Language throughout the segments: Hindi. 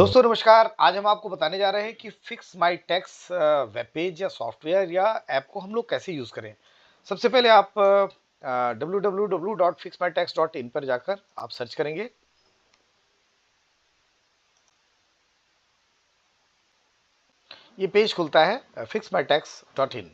दोस्तों नमस्कार। आज हम आपको बताने जा रहे हैं कि fix my tax web page या सॉफ्टवेयर या ऐप को हम लोग कैसे यूज करें। सबसे पहले आप www.fixmytax.in पर जाकर आप सर्च करेंगे। ये पेज खुलता है fixmytax.in।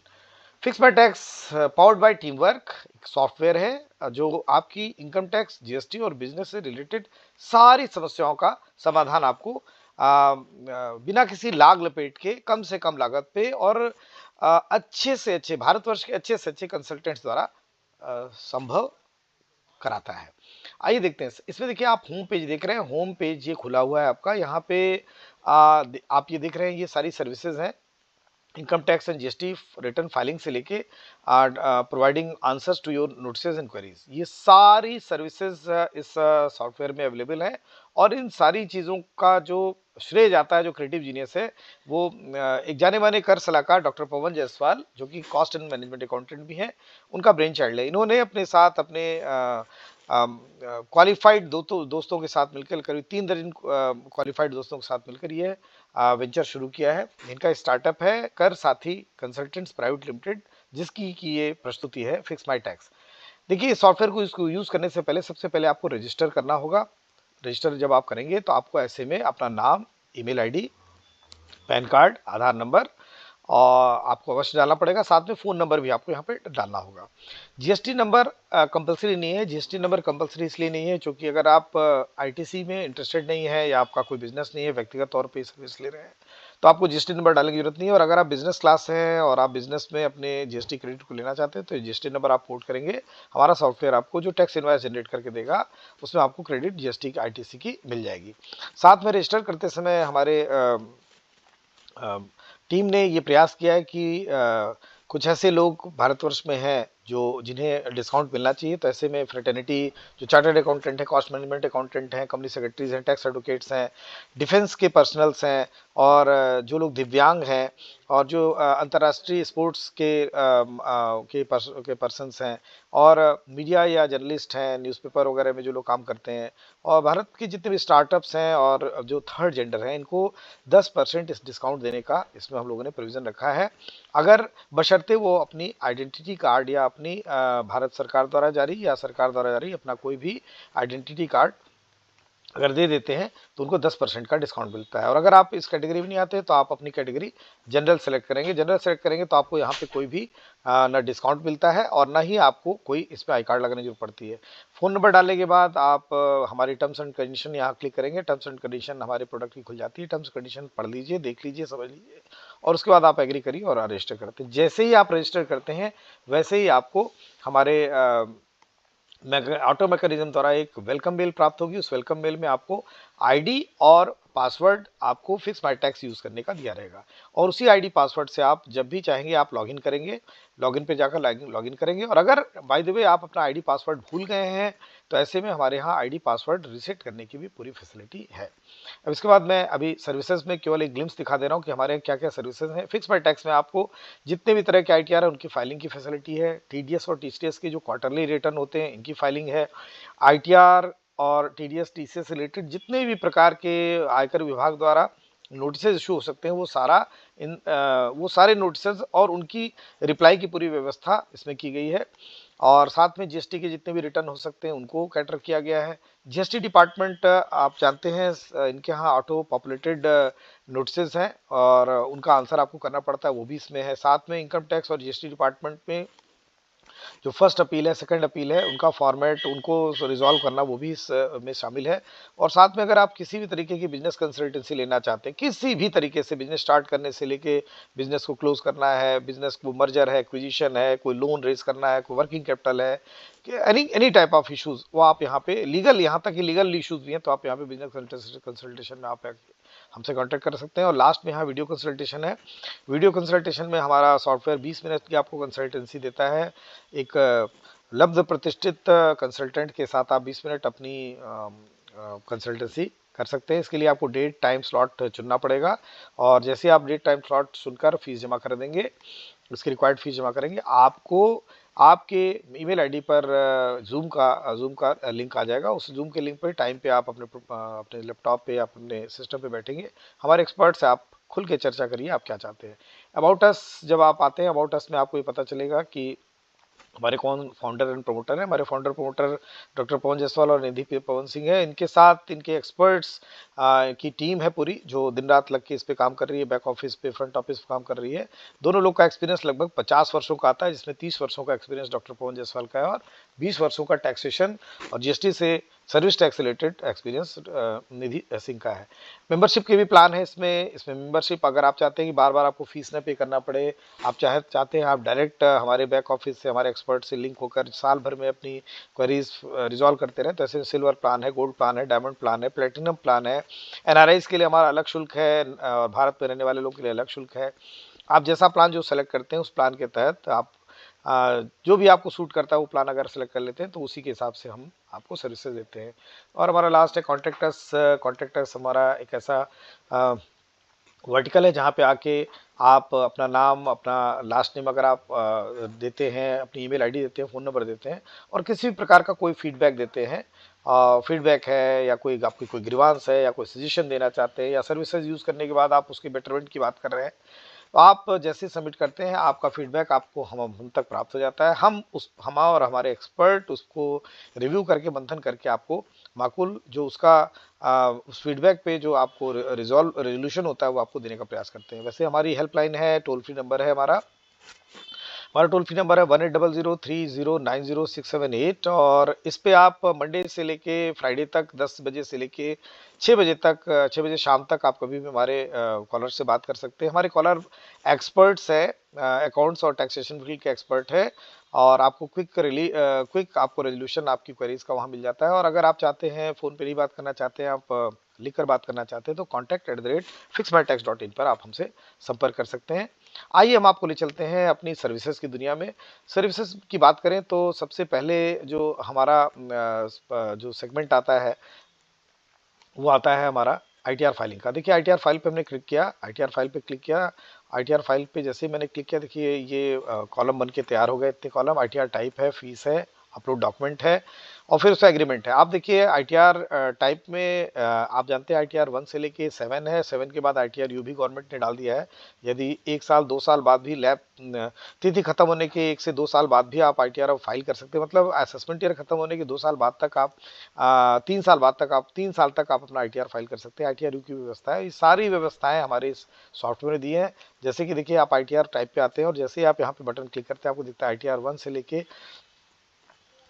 Fix my tax powered by team work एक सॉफ्टवेयर है जो आपकी इनकम टैक्स, जीएसटी और बिजनेस से रिलेटेड सारी समस्याओं का समाधान आपको बिना किसी लाग लपेट के कम से कम लागत पे और अच्छे से अच्छे भारतवर्ष के अच्छे से अच्छे कंसल्टेंट्स द्वारा संभव कराता है। आइए देखते हैं इसमें। देखिए, आप होम पेज देख रहे हैं। होम पेज ये खुला हुआ है आपका। यहाँ पे आप ये देख रहे हैं, ये सारी सर्विसेज हैं। Income tax and GST return filing से लेके providing answers to your notices and queries, ये सारी सर्विसेज इस सॉफ्टवेयर में अवेलेबल है। और इन सारी चीज़ों का जो श्रेय जाता है, जो क्रिएटिव जीनियस है, वो एक जाने माने कर सलाहकार डॉक्टर पवन जायसवाल, जो कि कॉस्ट एंड मैनेजमेंट अकाउंटेंट भी हैं, उनका ब्रेन चाइल्ड है। इन्होंने अपने साथ अपने क्वालिफाइड दोस्तों के साथ मिलकर, करीब 3 दर्जन क्वालिफाइड दोस्तों के साथ मिलकर ये वेंचर शुरू किया है। इनका स्टार्टअप है कर साथी कंसल्टेंट्स प्राइवेट लिमिटेड, जिसकी की ये प्रस्तुति है फिक्स माई टैक्स। देखिए, इस सॉफ्टवेयर को इसको यूज करने से पहले सबसे पहले आपको रजिस्टर करना होगा। रजिस्टर जब आप करेंगे तो आपको ऐसे में अपना नाम, ईमेल आईडी, पैन कार्ड, आधार नंबर और आपको अवश्य डालना पड़ेगा। साथ में फ़ोन नंबर भी आपको यहाँ पे डालना होगा। जीएसटी नंबर कंपलसरी नहीं है। जीएसटी नंबर कंपलसरी इसलिए नहीं है क्योंकि अगर आप आईटीसी में इंटरेस्टेड नहीं है या आपका कोई बिजनेस नहीं है, व्यक्तिगत तौर पे सर्विस ले रहे हैं, तो आपको जीएसटी नंबर डालने की जरूरत नहीं है। और अगर आप बिजनेस क्लास हैं और आप बिजनेस में अपने जीएसटी क्रेडिट को लेना चाहते हैं तो जीएसटी नंबर आप पोर्ट करेंगे। हमारा सॉफ्टवेयर आपको जो टैक्स इनवॉइस जनरेट करके देगा, उसमें आपको क्रेडिट जीएसटी की, आईटीसी की मिल जाएगी। साथ में रजिस्टर करते समय हमारे टीम ने ये प्रयास किया है कि कुछ ऐसे लोग भारतवर्ष में हैं जो जिन्हें डिस्काउंट मिलना चाहिए। तो ऐसे में फ्रेटर्निटी, जो चार्टर्ड अकाउंटेंट है, कॉस्ट मैनेजमेंट अकाउंटेंट हैं, कंपनी सेक्रेटरीज हैं, टैक्स एडवोकेट्स हैं, डिफेंस के पर्सनल्स हैं, और जो लोग दिव्यांग हैं, और जो अंतर्राष्ट्रीय स्पोर्ट्स के पर्सनस हैं, और मीडिया या जर्नलिस्ट हैं, न्यूज़पेपर वगैरह में जो लोग काम करते हैं, और भारत के जितने भी स्टार्टअप्स हैं और जो थर्ड जेंडर हैं, इनको 10% इस डिस्काउंट देने का इसमें हम लोगों ने प्रोविज़न रखा है। अगर बशर्ते वो अपनी आइडेंटिटी कार्ड या अपनी भारत सरकार द्वारा जारी या सरकार द्वारा जारी अपना कोई भी आइडेंटिटी कार्ड अगर दे देते हैं तो उनको 10% का डिस्काउंट मिलता है। और अगर आप इस कैटेगरी में नहीं आते तो आप अपनी कैटेगरी जनरल सेलेक्ट करेंगे। जनरल सेलेक्ट करेंगे तो आपको यहाँ पे कोई भी ना डिस्काउंट मिलता है और ना ही आपको कोई इस पर आई कार्ड लगाने की जरूरत पड़ती है। फ़ोन नंबर डालने के बाद आप हमारी टर्म्स एंड कंडीशन यहाँ क्लिक करेंगे। टर्म्स एंड कंडीशन हमारे प्रोडक्ट की खुल जाती है। टर्म्स कंडीशन पढ़ लीजिए, देख लीजिए, समझ लीजिए, और उसके बाद आप एग्री करिए और रजिस्टर करते हैं। जैसे ही आप रजिस्टर करते हैं वैसे ही आपको हमारे ऑटो मैकेनिज्म द्वारा एक वेलकम मेल प्राप्त होगी। उस वेलकम मेल में आपको आईडी और पासवर्ड आपको फिक्स माई टैक्स यूज करने का दिया रहेगा। और उसी आईडी पासवर्ड से आप जब भी चाहेंगे आप लॉगिन करेंगे, लॉगिन पे जाकर लॉगिन करेंगे। और अगर बाय द वे आप अपना आईडी पासवर्ड भूल गए हैं तो ऐसे में हमारे यहाँ आईडी पासवर्ड रीसेट करने की भी पूरी फैसिलिटी है। अब इसके बाद मैं अभी सर्विसेज में केवल एक ग्लिम्स दिखा दे रहा हूँ कि हमारे यहाँ क्या क्या सर्विसेज हैं। फिक्स माई टैक्स में आपको जितने भी तरह के आईटीआर है उनकी फाइलिंग की फैसिलिटी है। टीडीएस और टीसीएस के जो क्वार्टरली रिटर्न होते हैं इनकी फाइलिंग है। आईटीआर और टीडीएस टीसीएस रिलेटेड जितने भी प्रकार के आयकर विभाग द्वारा नोटिसेज इशू हो सकते हैं वो सारे नोटिसेज और उनकी रिप्लाई की पूरी व्यवस्था इसमें की गई है। और साथ में जीएसटी के जितने भी रिटर्न हो सकते हैं उनको कैटर किया गया है। जीएसटी डिपार्टमेंट आप जानते हैं, इनके यहाँ ऑटो पॉपुलेटेड नोटिसेज हैं और उनका आंसर आपको करना पड़ता है, वो भी इसमें है। साथ में इनकम टैक्स और जीएसटी डिपार्टमेंट में जो फर्स्ट अपील है, सेकंड अपील है, उनका फॉर्मेट उनको रिजॉल्व करना वो भी इस में शामिल है। और साथ में अगर आप किसी भी तरीके की बिजनेस कंसल्टेंसी लेना चाहते हैं, किसी भी तरीके से बिजनेस स्टार्ट करने से लेके बिजनेस को क्लोज करना है, बिजनेस को मर्जर है, एक्विजिशन है, कोई लोन रेज करना है, कोई वर्किंग कैपिटल है, any any type of issues, वो आप यहाँ पे लीगल, यहाँ तक कि लीगल इश्यूज भी हैं तो आप यहाँ पे बिजनेस कंसल्टेशन में आप हमसे कांटेक्ट कर सकते हैं। और लास्ट में यहाँ वीडियो कंसल्टेशन है। वीडियो कंसल्टेशन में हमारा सॉफ्टवेयर 20 मिनट की आपको कंसल्टेंसी देता है। एक लब्ध प्रतिष्ठित कंसल्टेंट के साथ आप 20 मिनट अपनी कंसल्टेंसी कर सकते हैं। इसके लिए आपको डेट टाइम स्लॉट चुनना पड़ेगा और जैसे आप डेट टाइम स्लॉट चुनकर फीस जमा कर देंगे, उसकी रिक्वायर्ड फीस जमा करेंगे, आपको आपके ईमेल आईडी पर जूम का लिंक आ जाएगा। उस जूम के लिंक पर टाइम पे आप अपने लैपटॉप पे, अपने सिस्टम पे बैठेंगे, हमारे एक्सपर्ट से आप खुल के चर्चा करिए आप क्या चाहते हैं। अबाउट अस जब आप आते हैं, अबाउट अस में आपको ये पता चलेगा कि हमारे कौन फाउंडर एंड प्रमोटर है। हमारे founder promoter doctor Pawan Jaiswal और निधि पवन सिंह है। इनके साथ इनके एक्सपर्ट्स की टीम है पूरी, जो दिन रात लग के इस पे काम कर रही है, बैक ऑफिस पे, फ्रंट ऑफिस पे काम कर रही है। दोनों लोग का एक्सपीरियंस लगभग 50 वर्षों का आता है, जिसमें 30 वर्षों का एक्सपीरियंस डॉक्टर पवन जायसवाल का है और 20 वर्षों का टैक्सेशन और जीएसटी से सर्विस टैक्स रिलेटेड एक्सपीरियंस निधि सिंह का है। मेंबरशिप के भी प्लान है इसमें मेंबरशिप, अगर आप चाहते हैं कि बार बार आपको फीस न पे करना पड़े, आप चाहते हैं आप डायरेक्ट हमारे बैक ऑफिस से, हमारे एक्सपर्ट से लिंक होकर साल भर में अपनी क्वेरीज रिजॉल्व करते रहें, तो ऐसे सिल्वर प्लान है, गोल्ड प्लान है, डायमंड प्लान है, प्लेटिनम प्लान है। एनआरआईज के लिए हमारा अलग शुल्क है और भारत में रहने वाले लोगों के लिए अलग शुल्क है। आप जैसा प्लान जो सेलेक्ट करते हैं उस प्लान के तहत आप जो भी आपको सूट करता है वो प्लान अगर सेलेक्ट कर लेते हैं तो उसी के हिसाब से हम आपको सर्विसेज देते हैं। और हमारा लास्ट है कॉन्ट्रैक्टर्स। कॉन्ट्रैक्टर्स हमारा एक ऐसा वर्टिकल है जहाँ पे आके आप अपना नाम, अपना लास्ट नेम अगर आप देते हैं, अपनी ईमेल आईडी देते हैं, फ़ोन नंबर देते हैं और किसी भी प्रकार का कोई फीडबैक देते हैं, फीडबैक है या कोई आपकी कोई ग्रीवांस है या कोई सजेशन देना चाहते हैं या सर्विसेज यूज़ करने के बाद आप उसके बेटरमेंट की बात कर रहे हैं, तो आप जैसे सबमिट करते हैं आपका फीडबैक आपको हम तक प्राप्त हो जाता है। हम और हमारे एक्सपर्ट उसको रिव्यू करके, मंथन करके आपको माकूल जो उसका उस फीडबैक पे जो आपको रेजोल्यूशन होता है वो आपको देने का प्रयास करते हैं। वैसे हमारी हेल्पलाइन है, टोल फ्री नंबर है हमारा टोल फ्री नंबर है 180030900678 और इस पे आप मंडे से लेके फ्राइडे तक 10 बजे से लेके 6 बजे शाम तक आप कभी भी हमारे कॉलर से बात कर सकते हैं। हमारे कॉलर एक्सपर्ट्स है, अकाउंट्स और टैक्सेशन फील्ड के एक्सपर्ट है और आपको क्विक आपको रेजोल्यूशन आपकी क्वेरीज का वहाँ मिल जाता है। और अगर आप चाहते हैं फ़ोन पे नहीं बात करना चाहते हैं, आप लिखकर बात करना चाहते हैं, तो contact@fixmytax.in पर आप हमसे संपर्क कर सकते हैं। आइए हम आपको ले चलते हैं अपनी सर्विसेज की दुनिया में। सर्विसेज की बात करें तो सबसे पहले जो हमारा जो सेगमेंट आता है वो आता है हमारा आईटीआर फाइलिंग का। देखिए आईटीआर फाइल पे हमने क्लिक किया, आईटीआर फाइल पे क्लिक किया। आईटीआर फाइल पे जैसे ही मैंने क्लिक किया, देखिए ये कॉलम बन के तैयार हो गए, इतने कॉलम। आईटीआर टाइप है, फीस है, अपलोड डॉक्यूमेंट है और फिर उसका एग्रीमेंट है। आप देखिए आईटीआर टाइप में आप जानते हैं आईटीआर 1 से लेके 7 है, 7 के बाद आईटीआर यू भी गवर्नमेंट ने डाल दिया है। यदि 1 साल 2 साल बाद भी लैब तिथि खत्म होने के 1 से 2 साल बाद भी आप आईटीआर फाइल कर सकते हैं, मतलब असेसमेंट ईयर खत्म होने के 2 साल बाद तक आप 3 साल बाद तक आप 3 साल तक आप अपना आईटीआर फाइल कर सकते हैं। आईटीआर यू की व्यवस्था है, ये सारी व्यवस्थाएं हमारे इस सॉफ्टवेयर में दी हैं। जैसे कि देखिए आप आईटीआर टाइप पे आते हैं और जैसे ही आप यहाँ पे बटन क्लिक करते हैं आपको दिखता है आईटीआर 1 से लेके,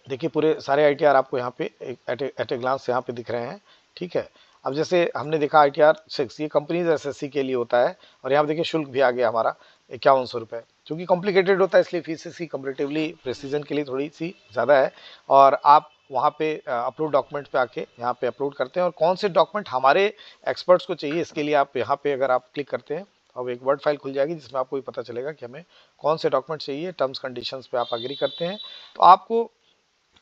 देखिए पूरे सारे आईटीआर आपको यहाँ पे एट ए ग्लांस यहाँ पे दिख रहे हैं। ठीक है, अब जैसे हमने देखा आईटीआर 6 ये कंपनीज एसएससी के लिए होता है और यहाँ पे देखिए शुल्क भी आ गया हमारा 5100 रुपये, क्योंकि कॉम्प्लिकेटेड होता है इसलिए फीस इसकी कंपेरेटिवली प्रेसिजन के लिए थोड़ी सी ज़्यादा है। और आप वहाँ पे अपलोड डॉक्यूमेंट पे आके यहाँ पे अपलोड करते हैं और कौन से डॉक्यूमेंट हमारे एक्सपर्ट्स को चाहिए इसके लिए आप यहाँ पे अगर आप क्लिक करते हैं अब एक वर्ड फाइल खुल जाएगी जिसमें आपको ये पता चलेगा कि हमें कौन से डॉक्यूमेंट चाहिए। टर्म्स कंडीशंस पे आप एग्री करते हैं तो आपको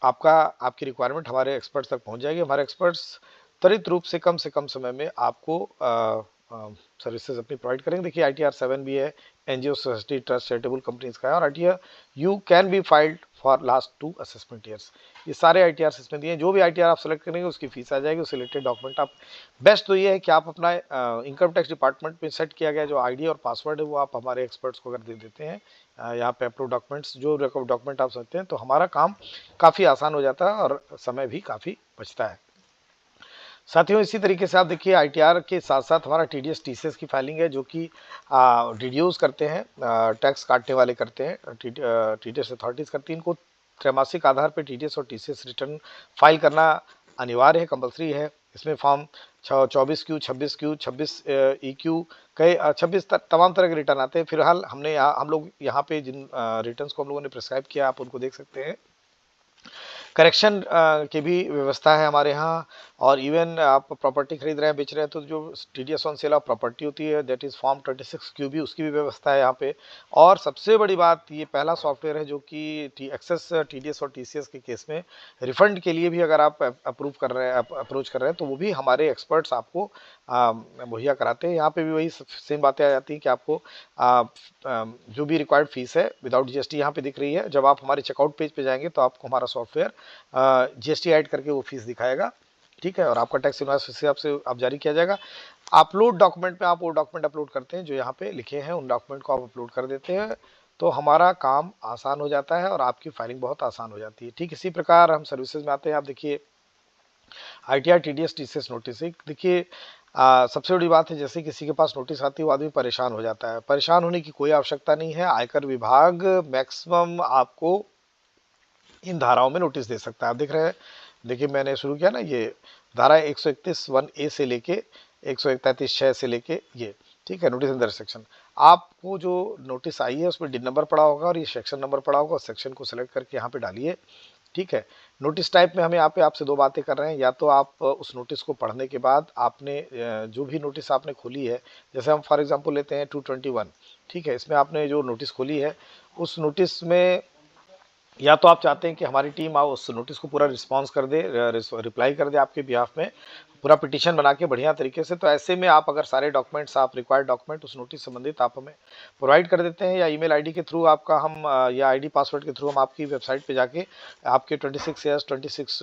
आपकी रिक्वायरमेंट हमारे एक्सपर्ट्स तक पहुंच जाएगी। हमारे एक्सपर्ट्स त्वरित रूप से कम समय में आपको सर्विसेज अपनी प्रोवाइड करेंगे। देखिए आईटीआर 7 भी है, NGO, society, trust, charitable companies का है और ITR you can be filed for last 2 assessment years. ये सारे आईटीआर इसमें दिए हैं। जो भी आईटीआर आप सेलेक्ट करेंगे उसकी फीस आ जाएगी, उससे रिलेटेड डॉक्यूमेंट आप बेस्ट तो ये है कि आप अपना इनकम टैक्स डिपार्टमेंट में सेट किया गया जो आईडी और पासवर्ड है वो आप हमारे एक्सपर्ट्स को अगर दे देते हैं, यहाँ पे अपलोड डॉक्यूमेंट्स जो डॉक्यूमेंट आप सकते हैं, तो हमारा काम काफ़ी आसान हो जाता है और समय भी काफ़ी बचता है। साथियों इसी तरीके से आप देखिए आईटीआर के साथ साथ हमारा टीडीएस टीसीएस की फाइलिंग है जो कि डीडीओज करते हैं, टैक्स काटने वाले करते हैं, टीडीएस अथॉरिटीज़ करती हैं। इनको त्रैमासिक आधार पर टीडीएस और टीसीएस रिटर्न फाइल करना अनिवार्य है, कंपलसरी है। इसमें फॉर्म 24Q, 26Q, 26EQ, कई 26 तमाम तरह के रिटर्न आते हैं। फिलहाल हम लोग यहाँ पे जिन रिटर्न्स को हम लोगों ने प्रिस्क्राइब किया आप उनको देख सकते हैं। करेक्शन की भी व्यवस्था है हमारे यहाँ। और इवन आप प्रॉपर्टी खरीद रहे हैं, बेच रहे हैं, तो जो TDS on sale of property होती है, दैट इज़ फॉर्म 26 क्यू भी, उसकी भी व्यवस्था है यहाँ पे। और सबसे बड़ी बात, ये पहला सॉफ्टवेयर है जो कि एक्सेस TDS और TCS के केस में रिफंड के लिए भी अगर आप अप्रूव कर रहे हैं, अप्रोच कर रहे हैं, तो वो भी हमारे एक्सपर्ट्स आपको मुहैया कराते हैं। यहाँ पे भी वही सेम बातें आ जाती हैं कि आपको जो भी रिक्वायर्ड फीस है विदाउट GST यहाँ पे दिख रही है। जब आप हमारे चेकआउट पेज पे जाएंगे तो आपको हमारा सॉफ्टवेयर GST ऐड करके वो फीस दिखाएगा, ठीक है, और आपका टैक्स इनवॉइस इस हिसाब से आप जारी किया जाएगा। अपलोड डॉक्यूमेंट में आप वो डॉक्यूमेंट अपलोड करते हैं जो यहाँ पे लिखे हैं, उन डॉक्यूमेंट को आप अपलोड कर देते हैं, तो हमारा काम आसान हो जाता है और आपकी फाइलिंग बहुत आसान हो जाती है। ठीक इसी प्रकार हम सर्विसेज में आते हैं। आप देखिए ITR TDS TCS नोटिस, देखिए सबसे बड़ी बात है, जैसे किसी के पास नोटिस आती है वो आदमी परेशान हो जाता है। परेशान होने की कोई आवश्यकता नहीं है। आयकर विभाग मैक्सिमम आपको इन धाराओं में नोटिस दे सकता है। आप देख रहे हैं, देखिए मैंने शुरू किया ना, ये धारा 131(1)A से लेके 131(6) से लेके ये, ठीक है, नोटिस इन सेक्शन। आपको जो नोटिस आई है उसमें DIN नंबर पड़ा होगा और ये सेक्शन नंबर पड़ा होगा, सेक्शन को सिलेक्ट करके यहाँ पे डालिए, ठीक है। नोटिस टाइप में हम यहाँ पे आपसे दो बातें कर रहे हैं, या तो आप उस नोटिस को पढ़ने के बाद आपने जो भी नोटिस आपने खोली है, जैसे हम फॉर एग्जांपल लेते हैं 221, ठीक है, इसमें आपने जो नोटिस खोली है उस नोटिस में या तो आप चाहते हैं कि हमारी टीम आओ उस नोटिस को पूरा रिस्पॉन्स कर दे, रिप्लाई कर दे आपके बिहाफ में, पूरा पिटीशन बना के बढ़िया तरीके से, तो ऐसे में आप अगर सारे डॉक्यूमेंट्स, आप रिक्वायर्ड डॉक्यूमेंट उस नोटिस संबंधित आप हमें प्रोवाइड कर देते हैं, या ईमेल आईडी के थ्रू आपका हम या आईडी पासवर्ड के थ्रू हम आपकी वेबसाइट पे जाके आपके 26 ईयर्स 26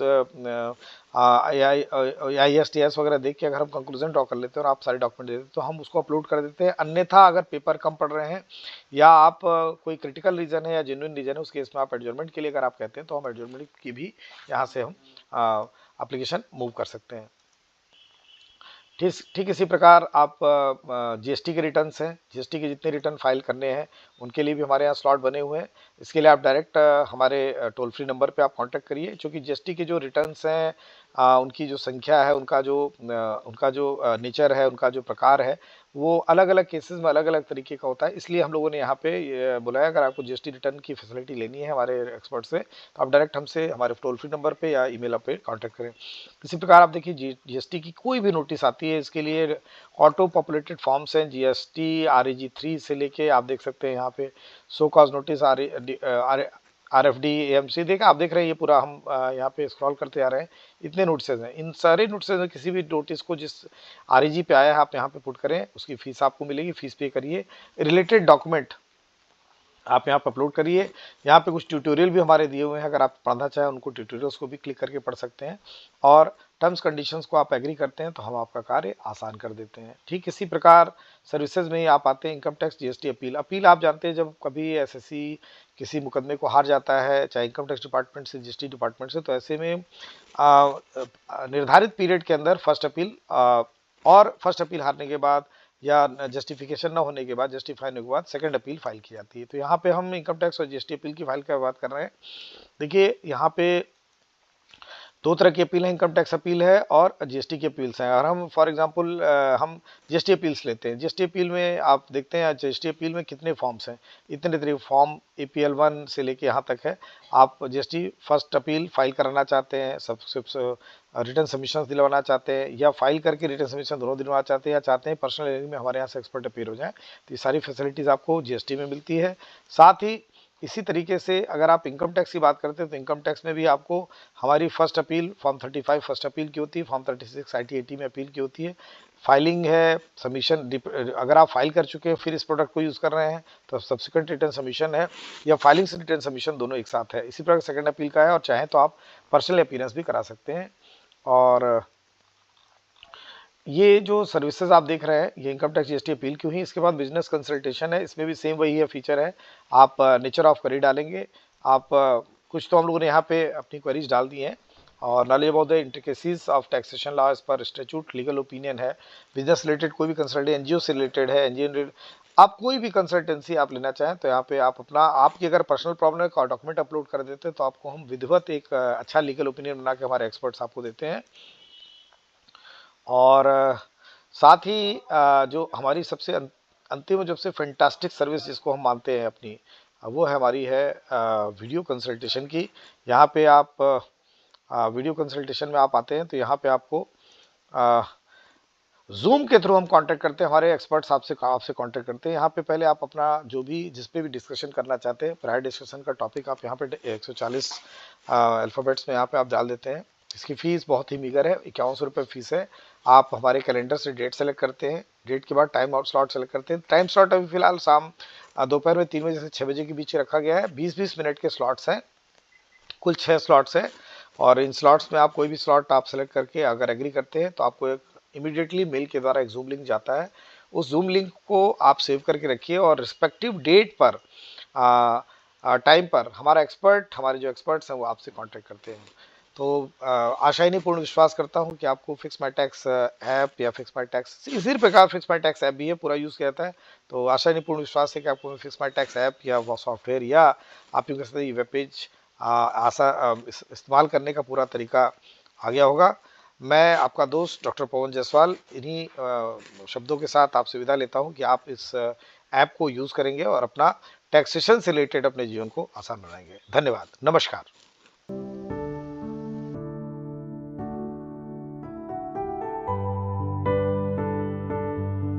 ISTS वगैरह देख के अगर हम कंक्लूजन ड्रॉ कर लेते हैं और आप सारे डॉक्यूमेंट दे देते हैं तो हम उसको अपलोड कर देते हैं। अन्यथा अगर पेपर कम पड़ रहे हैं या आप कोई क्रिटिकल रीज़न है या जेन्युइन रीज़न है, उस केस में आप एडजर्नमेंट के लिए अगर आप कहते हैं तो हम एडजर्नमेंट की भी यहाँ से हम एप्लीकेशन मूव कर सकते हैं। ठीक ठीक इसी प्रकार आप GST के रिटर्न्स हैं, GST के जितने रिटर्न फाइल करने हैं उनके लिए भी हमारे यहाँ स्लॉट बने हुए हैं। इसके लिए आप डायरेक्ट हमारे टोल फ्री नंबर पे आप कांटेक्ट करिए, क्योंकि GST के जो रिटर्न्स हैं उनकी जो संख्या है, उनका जो नेचर है, उनका जो प्रकार है, वो अलग अलग केसेस में अलग अलग तरीके का होता है। इसलिए हम लोगों ने यहाँ पे बुलाया, अगर आपको GST रिटर्न की फैसिलिटी लेनी है हमारे एक्सपर्ट से तो आप डायरेक्ट हमसे हमारे टोल फ्री नंबर पे या ईमेल पे कांटेक्ट करें। इसी प्रकार आप देखिए GST की कोई भी नोटिस आती है, इसके लिए ऑटो पॉपुलेटेड फॉर्म्स हैं, GST RAG 3 से लेके आप देख सकते हैं यहाँ पे show cause notice RFD AMC, देखा आप देख रहे हैं, ये पूरा हम यहाँ पे स्क्रॉल करते आ रहे हैं, इतने नोटिसेज हैं। इन सारे नोटिसेज में किसी भी नोटिस को जिस RAG पे आया है आप यहाँ पे पुट करें, उसकी फीस आपको मिलेगी, फीस पे करिए, रिलेटेड डॉक्यूमेंट आप यहाँ पर अपलोड करिए। यहाँ पे कुछ ट्यूटोरियल भी हमारे दिए हुए हैं, अगर आप पढ़ना चाहें उनको ट्यूटोरियल्स को भी क्लिक करके पढ़ सकते हैं, और टर्म्स कंडीशंस को आप एग्री करते हैं तो हम आपका कार्य आसान कर देते हैं। ठीक इसी प्रकार सर्विसेज में ही आप आते हैं इनकम टैक्स GST अपील आप जानते हैं, जब कभी SSC किसी मुकदमे को हार जाता है, चाहे इनकम टैक्स डिपार्टमेंट से GST डिपार्टमेंट से, तो ऐसे में निर्धारित पीरियड के अंदर फर्स्ट अपील और फर्स्ट अपील हारने के बाद या जस्टिफिकेशन ना होने के बाद, जस्टिफाई होने के बाद सेकंड अपील फाइल की जाती है। तो यहाँ पे हम इनकम टैक्स और GST अपील की फाइल की बात कर रहे हैं। देखिए यहाँ पे दो तरह की अपील है, इनकम टैक्स अपील है और GST की अपील्स हैं। और हम फॉर एग्जांपल हम GST अपील्स लेते हैं। GST अपील में आप देखते हैं GST अपील में कितने फॉर्म्स हैं, इतने तरीके फॉर्म APL 1 से लेके यहाँ तक है। आप GST फर्स्ट अपील फाइल कराना चाहते हैं, सब रिटर्न सबमिशन दिलवाना चाहते हैं, या फाइल करके रिटर्न सबमिशन दोनों दिलवाना चाहते हैं, या चाहते हैं पर्सनल एरिया में हमारे यहाँ से एक्सपर्ट अपीयर हो जाए, तो ये सारी फैसिलिटीज़ आपको GST में मिलती है। साथ ही इसी तरीके से अगर आप इनकम टैक्स की बात करते हैं तो इनकम टैक्स में भी आपको हमारी first appeal form 35 first appeal की होती है, फॉर्म 36 IT/80 में अपील की होती है। फाइलिंग है, सबमिशन, अगर आप फाइल कर चुके हैं फिर इस प्रोडक्ट को यूज़ कर रहे हैं तो सब्सिक्वेंट रिटर्न सबमिशन है, या फाइलिंग से रिटर्न सबमिशन दोनों एक साथ है। इसी प्रकार सेकंड अपील का है, और चाहें तो आप पर्सनल अपीयरेंस भी करा सकते हैं। और ये जो सर्विसेज आप देख रहे हैं ये इनकम टैक्स GST अपील क्यों ही। इसके बाद बिजनेस कंसल्टेशन है, इसमें भी सेम वही है, फीचर है। आप नेचर ऑफ क्वेरी डालेंगे, आप कुछ तो हम लोगों ने यहाँ पे अपनी क्वेरीज डाल दी हैं, और knowledge about the intricacies of taxation law as per statute, legal opinion है, बिजनेस रिलेटेड कोई भी कंसल्टेंट, NGO से रिलेटेड है, NGO आप कोई भी कंसल्टेंसी आप लेना चाहें तो यहाँ पे आप अपना, आपकी अगर पर्सनल प्रॉब्लम है डॉक्यूमेंट अपलोड कर देते हैं तो आपको हम विधिवत एक अच्छा लीगल ओपिनियन बना के हमारे एक्सपर्ट्स आपको देते हैं। और साथ ही जो हमारी सबसे अंतिम जब से फैंटास्टिक सर्विस जिसको हम मानते हैं अपनी, वो है हमारी है वीडियो कंसल्टेशन की। यहाँ पे आप वीडियो कंसल्टेशन में आप आते हैं तो यहाँ पे आपको जूम के थ्रू हम कांटेक्ट करते हैं, हमारे एक्सपर्ट्स आपसे कांटेक्ट करते हैं। यहाँ पे पहले आप अपना जो भी जिस पे भी डिस्कशन करना चाहते हैं, प्रायर डिस्कशन का टॉपिक आप यहाँ पे 140 अल्फ़ाबेट्स में यहाँ पे आप डाल देते हैं। इसकी फ़ीस बहुत ही मीगर है, 5100 रुपये फ़ीस है। आप हमारे कैलेंडर से डेट सेलेक्ट करते हैं, डेट के बाद टाइम आउट स्लॉट सेलेक्ट करते हैं। टाइम स्लॉट अभी फिलहाल दोपहर में 3 बजे से 6 बजे के बीच रखा गया है। 20-20 मिनट के स्लॉट्स हैं, कुल 6 स्लॉट्स हैं। और इन स्लॉट्स में आप कोई भी स्लॉट आप सेलेक्ट करके अगर एग्री करते हैं तो आपको एक इमीडिएटली मेल के द्वारा एक जूम लिंक जाता है। उस जूम लिंक को आप सेव करके रखिए और रिस्पेक्टिव डेट पर टाइम पर हमारे जो एक्सपर्ट्स हैं वो आपसे कांटेक्ट करते हैं। तो आशा ही नहीं पूर्ण विश्वास करता हूं कि आपको फिक्स माई टैक्स ऐप या फिक्स माई टैक्स इसी प्रकार फिक्स माई टैक्स ऐप भी है, पूरा यूज़ किया जाता है। तो आशा ही नहीं पूर्ण विश्वास है कि आपको फिक्स माई टैक्स ऐप या वो सॉफ्टवेयर या आप यूँ कह सकते हैं वेब पेज इस्तेमाल करने का पूरा तरीका आ गया होगा। मैं आपका दोस्त डॉक्टर पवन जायसवाल इन्हीं शब्दों के साथ आपसे विदा लेता हूं कि आप इस ऐप को यूज़ करेंगे और अपना टैक्सेशन से रिलेटेड अपने जीवन को आसान बनाएंगे। धन्यवाद, नमस्कार।